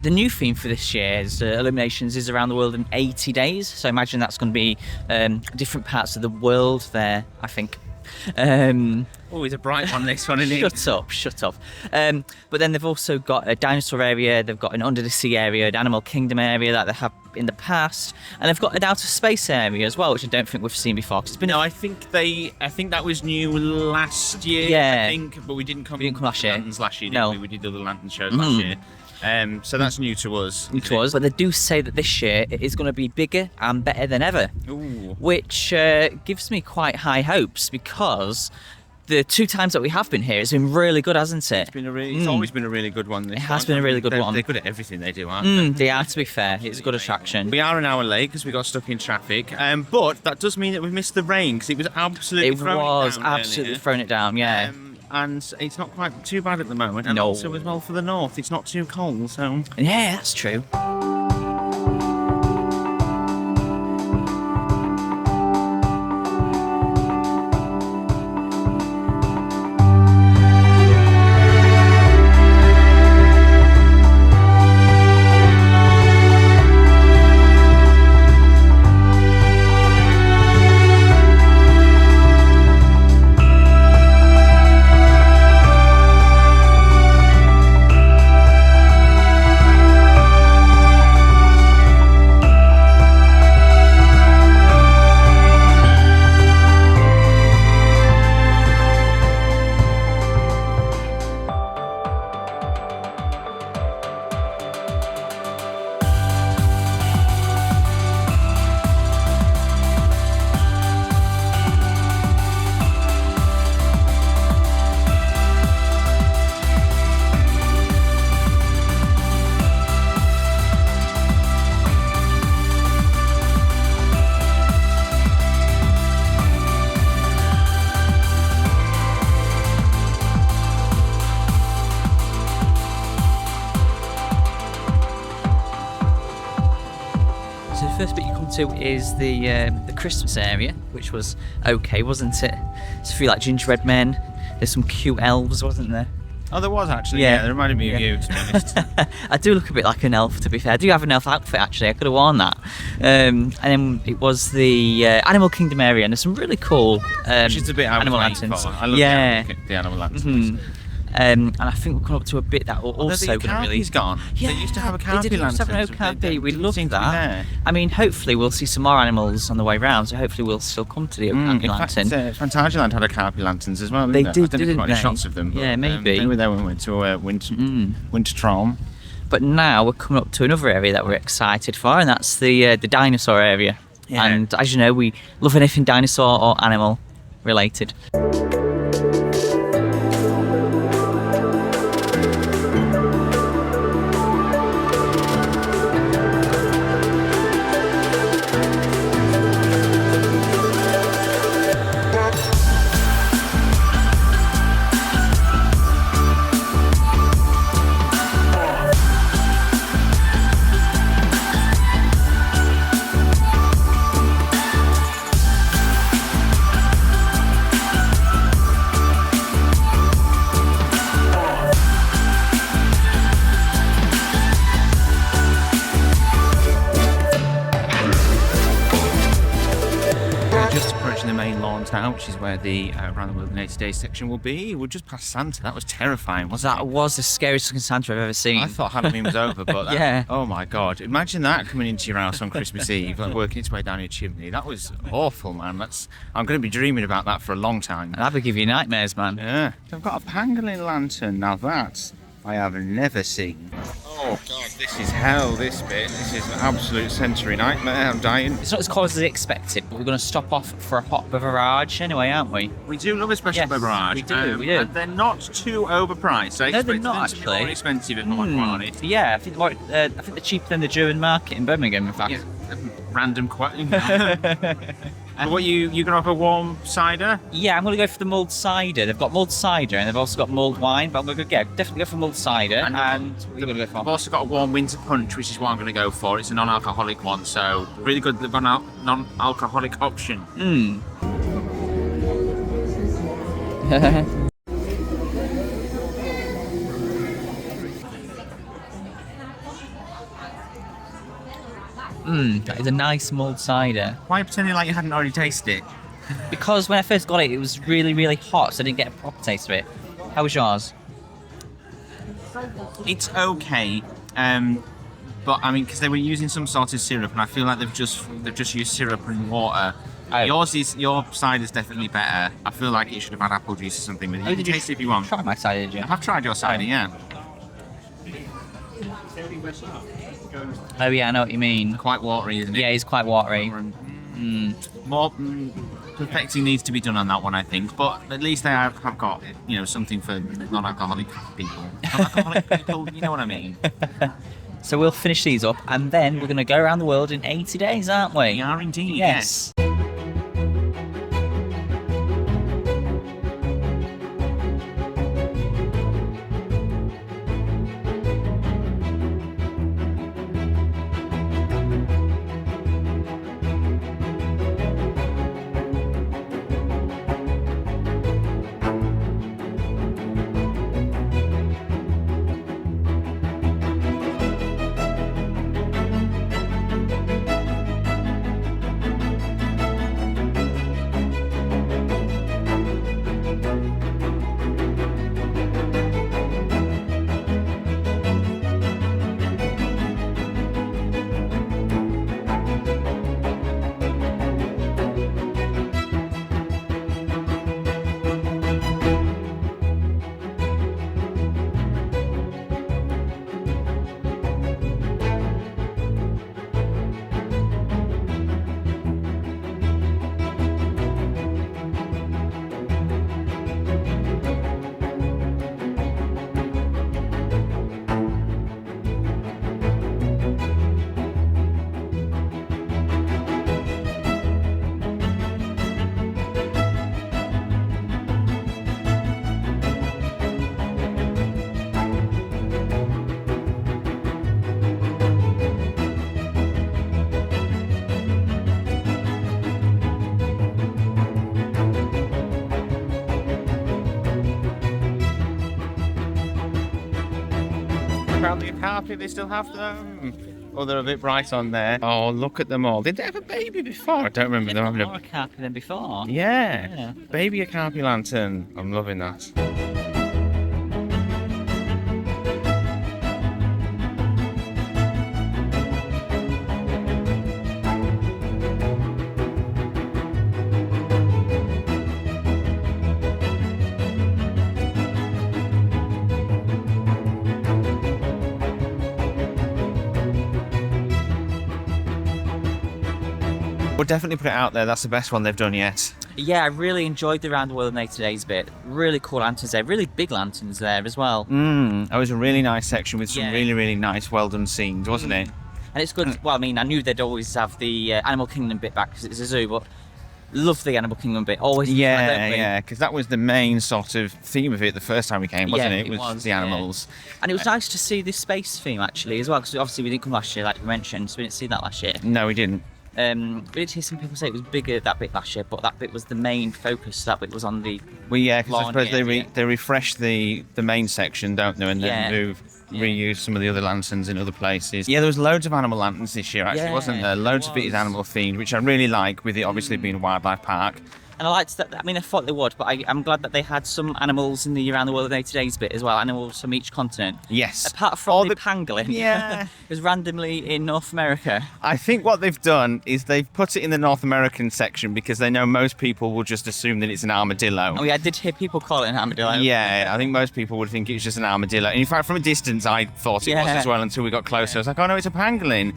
The new theme for this year's Illuminations is around the world in 80 days. So I imagine that's going to be different parts of the world there, I think. It's a bright one, this one, isn't it? Shut up. But then they've also got a dinosaur area, they've got an under the sea area, an animal kingdom area that they have in the past, and they've got an outer space area as well, which I don't think we've seen before. Cause it's been No, I think that was new last year. Yeah. I think, but we didn't come last year. Lanterns last year. No, we did the lantern shows last year. So that's new to us. But they do say that this year it is going to be bigger and better than ever. Ooh. Which gives me quite high hopes, because the 2 times that we have been here, it's been really good, hasn't it? It's always been a really good one. It has been a really good one. They're good at everything they do, aren't they? They are, to be fair. It's a good attraction. We are an hour late because we got stuck in traffic, but that does mean that we missed the rain, because it was absolutely throwing it down, yeah. And it's not quite too bad at the moment, and also as well for the north, it's not too cold, so... Yeah, that's true. So the first bit you come to is the Christmas area, which was okay, wasn't it? It's a few like gingerbread men. There's some cute elves, wasn't there? Oh, there was actually. Yeah, they reminded me of you, to be honest. I do look a bit like an elf, to be fair. I do have an elf outfit, actually. I could have worn that. And then it was the Animal Kingdom area, and there's some really cool which is a bit animal lanterns. I love the animal lanterns. Mm-hmm. And I think we're coming up to a bit that will also going to really... gone. Yeah, they used to have a canopy they did lantern. Have an canopy. We love that. I mean, hopefully we'll see some more animals on the way round, so hopefully we'll still come to the canopy lantern. Fantasyland had a canopy lanterns as well. They did, didn't they? Shots of them. Yeah, maybe. They were there when we went to Winter Trom. But now we're coming up to another area that we're excited for, and that's the dinosaur area. Yeah. And as you know, we love anything dinosaur or animal related. The main lawns now, which is where the around the world in 80 days section will be. We're just past Santa. That was terrifying, wasn't it? That was the scariest looking Santa I've ever seen. I thought Halloween was over, but that, yeah. Oh my God! Imagine that coming into your house on Christmas Eve, like working its way down your chimney. That was awful, man. I'm going to be dreaming about that for a long time. That would give you nightmares, man. Yeah. I've got a pangolin lantern. Now that I have never seen. Oh God, this is hell, this bit. This is an absolute sensory nightmare. I'm dying. It's not as cold as expected, but we're going to stop off for a hot beverage anyway, aren't we? We do love a special beverage. We do. And they're not too overpriced. No, they're not actually. More expensive if I'm honest. Yeah, I think they're cheaper than the German market in Birmingham, in fact. Yeah, random question. What you gonna have a warm cider? Yeah, I'm gonna go for the mulled cider. They've got mulled cider and they've also got mulled wine, but I'm gonna definitely go for mulled cider. And we're gonna go for. I've also got a warm winter punch, which is what I'm gonna go for. It's a non-alcoholic one, so really good non-alcoholic option. That is a nice mulled cider. Why are you pretending like you hadn't already tasted it? Because when I first got it, it was really, really hot, so I didn't get a proper taste of it. How was yours? It's okay, but I mean, because they were using some sort of syrup, and I feel like they've just used syrup and water. Oh. Your cider's definitely better. I feel like you should have had apple juice or something with it. You can taste it if you want. Try my cider, did you? I have tried your cider, yeah. Oh yeah, I know what you mean. Quite watery, isn't it? Yeah, it's quite watery. More perfecting needs to be done on that one, I think. But at least they have got, something for non-alcoholic people. Non-alcoholic people, you know what I mean? So we'll finish these up, and then we're going to go around the world in 80 days, aren't we? We are indeed, Yes. Proudly happy they still have them. Oh, they're a bit bright on there. Oh, look at them all. Did they have a baby before? I don't remember them having More a... carpy than before. Yeah. Baby carpy lantern. I'm loving that. We'll definitely put it out there. That's the best one they've done yet. Yeah, I really enjoyed the Round the World in 80 Days bit. Really cool lanterns there. Really big lanterns there as well. That was a really nice section with some Yeah. really, really nice, well done scenes, wasn't it? And it's good. Well, I mean, I knew they'd always have the Animal Kingdom bit back because it's a zoo, but love the Animal Kingdom bit. Always. Yeah, because that was the main sort of theme of it the first time we came, wasn't Yeah, it? it was, the animals. And it was nice to see this space theme actually as well, because obviously we didn't come last year, like you mentioned, so we didn't see that last year. No, we didn't. We did hear some people say it was bigger, that bit last year, but that bit was the main focus. That bit was on the. Well, yeah, because I lawn suppose area. they refresh the main section, don't they? And then reuse some of the other lanterns in other places. Yeah, there was loads of animal lanterns this year, actually, Yeah, wasn't there? Loads of it is was. animal themed, which I really like, with it obviously being a wildlife park. And I liked that. I mean, I thought they would, but I'm glad that they had some animals in the Around the World in 80 Days bit as well. Animals from each continent. Yes. Apart from All the pangolin. Yeah. It was randomly in North America. I think what they've done is they've put it in the North American section because they know most people will just assume that it's an armadillo. Oh yeah, I did hear people call it an armadillo. Yeah, I think most people would think it's just an armadillo. In fact, from a distance, I thought it was Yeah. as well until we got closer. I was like, oh no, it's a pangolin.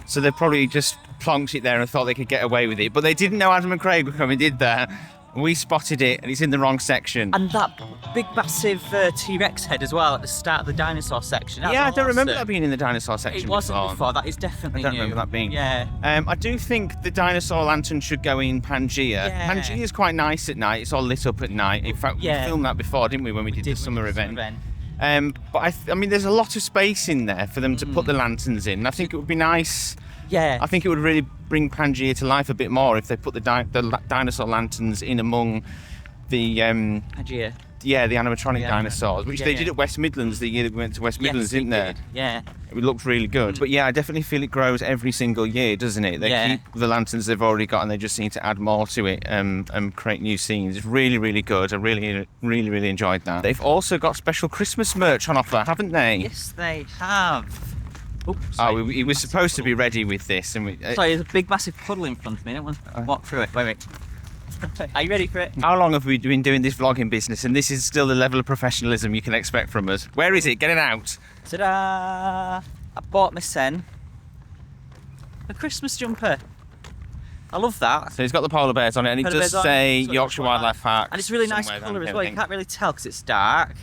So they probably just plonked it there and thought they could get away with it. But they didn't know Adam and Craig were coming, did they? We spotted it, and it's in the wrong section. And that big, massive T-Rex head as well at the start of the dinosaur section. That Yeah, I was don't remember that awesome. being in the dinosaur section It wasn't before. That is definitely I don't new. remember that being. Yeah. I do think the dinosaur lantern should go in Pangaea. Yeah. Pangaea is quite nice at night. It's all lit up at night. In fact, Yeah. we filmed that before, didn't we, when we did the summer event? But I mean, there's a lot of space in there for them to put the lanterns in. I think it would be nice. Yeah. I think it would really bring Pangaea to life a bit more if they put the dinosaur lanterns in among the Pangaea. the animatronic Yeah. dinosaurs, which Yeah, they yeah. did at West Midlands the year that we went to West Midlands, Yes, didn't they they? did. Yeah. It looked really good. But yeah, I definitely feel it grows every single year, doesn't it? They Yeah. keep the lanterns they've already got and they just need to add more to it and create new scenes. It's really, really good. I really enjoyed that. They've also got special Christmas merch on offer, haven't they? Yes, they have. Oops, Oh, he was supposed to be ready with this. And Sorry, there's a big, massive puddle in front of me. I don't want to walk through it. Wait. Are you ready for it? How long have we been doing this vlogging business? And this is still the level of professionalism you can expect from us. Where is it? Get it out. Ta-da! I bought my Sen a Christmas jumper. I love that. So he's got the polar bears on it, and it Polar does bears on, say it's got Yorkshire Yorkshire Wildlife Park. And it's a really nice somewhere colour down as here, well. I You think. can't really tell because it's dark.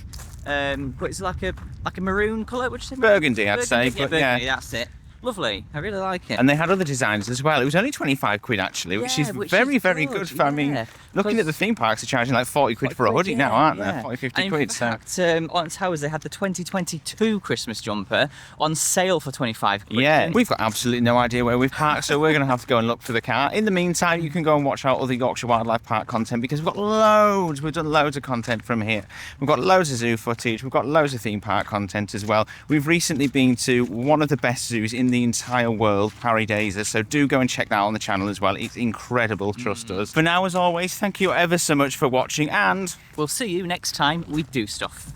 But it's like a maroon colour, would you say? Burgundy, I'd say, but burgundy, yeah. that's it. Lovely. I really like it. And they had other designs as well. It was only 25 quid actually, which is very good for, I mean, looking at the theme parks, they're charging like 40 quid for a hoodie now, aren't they? 40, 50 and quid. In fact, on Towers, they had the 2022 Christmas jumper on sale for 25 quid. Yeah, we've got absolutely no idea where we've parked, so we're going to have to go and look for the car. In the meantime, you can go and watch our other Yorkshire Wildlife Park content because we've got loads. We've done loads of content from here. We've got loads of zoo footage. We've got loads of theme park content as well. We've recently been to one of the best zoos in the entire world, Paradisa, so do go and check that out on the channel as well. It's incredible, trust us. For now, as always, thank you ever so much for watching, and We'll see you next time we do stuff.